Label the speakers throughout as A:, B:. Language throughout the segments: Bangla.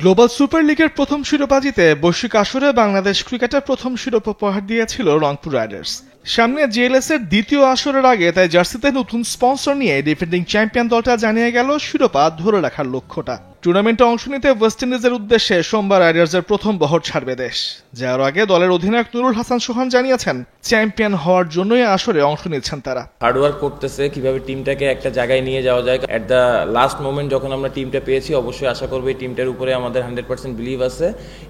A: গ্লোবাল সুপার লিগের প্রথম শিরোপা জিতে বৈশ্বিক আসরে বাংলাদেশ ক্রিকেটের প্রথম শিরোপা উপহার দিয়েছিল রংপুর রাইডার্স। সামনে জিএলএস এর দ্বিতীয় আসরের আগে তাই জার্সিতে নতুন স্পন্সর নিয়ে ডিফেন্ডিং চ্যাম্পিয়ন দলটা জানিয়ে গেল শিরোপা ধরে রাখার লক্ষ্যটা। টুর্নামেন্টে অংশ নিতে ওয়েস্ট ইন্ডিজের উদ্দেশ্যে সোমবার রাইডার্সের প্রথম বহর ছাড়বে দেশ। যাওয়ার আগে দলের অধিনায়ক নুরুল হাসান সোহান জানিয়েছেন, চ্যাম্পিয়ন হওয়ার জন্যই আসরে অংশ নিচ্ছেন তারা।
B: হার্ডওয়ার্ক করতেছে কিভাবে টিমটাকে একটা জায়গায় নিয়ে যাওয়া যায়। এট দ্য লাস্ট মোমেন্ট যখন আমরা টিমটা পেয়েছি, অবশ্যই আশা করবো এই টিমটার উপরে আমাদের 100% বিলিভ আছে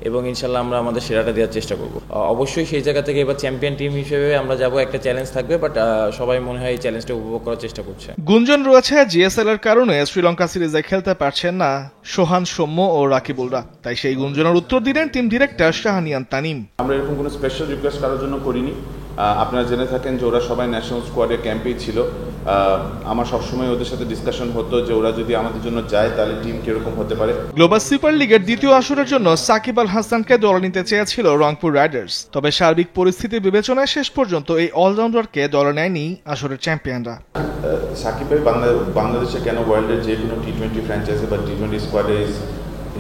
B: এবং ইনশাল্লাহ আমরা আমাদের সেরাটা দেওয়ার চেষ্টা করবো। অবশ্যই সেই জায়গা থেকে এবার চ্যাম্পিয়ন টিম হিসেবে আমরা যাবো। একটা চ্যালেঞ্জ থাকবে, বাট সবাই মনে হয় এই চ্যালেঞ্জটা উপভোগ করার চেষ্টা করছে।
A: গুঞ্জন রয়েছে জিএসএল এর কারণে শ্রীলঙ্কা সিরিজে খেলতে পারছেন না সোহান, সৌম্য ও রাকিবুলরা। তাই সেই গুঞ্জনের উত্তর দিলেন টিম ডিরেক্টর শাহানিয়ান তানিম।
C: আমরা এরকম কোনো স্পেশাল রিকোয়েস্ট কারোর জন্য করিনি। আপনারা জেনে থাকেন যে ওরা সবাই ন্যাশনাল স্কোয়াডে ক্যাম্পেই ছিল। আমার সবসময় ওদের সাথে ডিসকাশন হতো যে ওরা যদি আমাদের জন্য যায় তাহলে টিম কিরকম হতে পারে।
A: গ্লোবাল সুপার লিগের দ্বিতীয় আসরের জন্য সাকিব আল হাসানকে দলে নিতে চেয়েছিল রংপুর রাইডার্স, তবে সার্বিক পরিস্থিতি বিবেচনায় শেষ পর্যন্ত এই অলরাউন্ডারকে দলে নেয়নি আসরের চ্যাম্পিয়নরা।
C: সাকিব ভাই বাংলাদেশে কেন ওয়ার্ল্ডের যে কোনো টি-20 ফ্র্যাঞ্চাইজি বা টি-20 স্কোয়াডে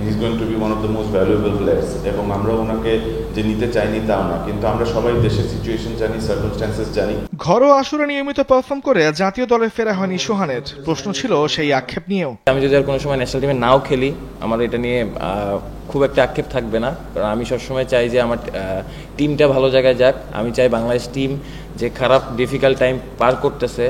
C: he is going to be one of the most valuable players. এবং আমরা ওনাকে যে নিতে চাইনি তাও না, কিন্তু আমরা সবাই দেশের সিচুয়েশন জানি, সার্কামস্ট্যান্সেস জানি।
A: ঘরোয়া আসরে নিয়মিত পারফর্ম করে জাতীয় দলে ফেরা হয়নি সোহানের। প্রশ্ন ছিল সেই আক্ষেপ নিয়েও।
B: আমি যদি আর কোনো সময় ন্যাশনাল টিমে নাও খেলি, আমার এটা নিয়ে খুব একটা আক্ষেপ থাকবে না, কারণ আমি সবসময় চাই যে আমার টিমটা ভালো জায়গায় যাক। আমি চাই বাংলাদেশ টিম যে খারাপ ডিফিকাল্ট টাইম পার করতেছে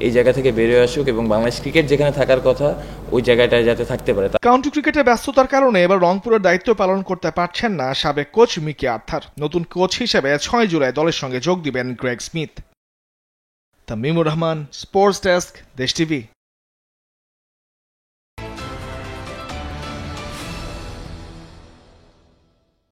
B: এই জায়গা থেকে বেরিয়ে আসুক এবং বাংলাদেশ ক্রিকেট যেখানে থাকার কথা ওই জায়গাটায় যাতে থাকতে পারে।
A: কাউন্টি ক্রিকেটের ব্যস্ততার কারণে এবার রংপুরের দায়িত্ব পালন করতে পারছেন না সাবেক কোচ মিকি আর্থার। নতুন কোচ হিসেবে 6 জুলাই দলের সঙ্গে যোগ দিবেন Greg Smith. Tamimur Rahman, sports desk, Desh TV.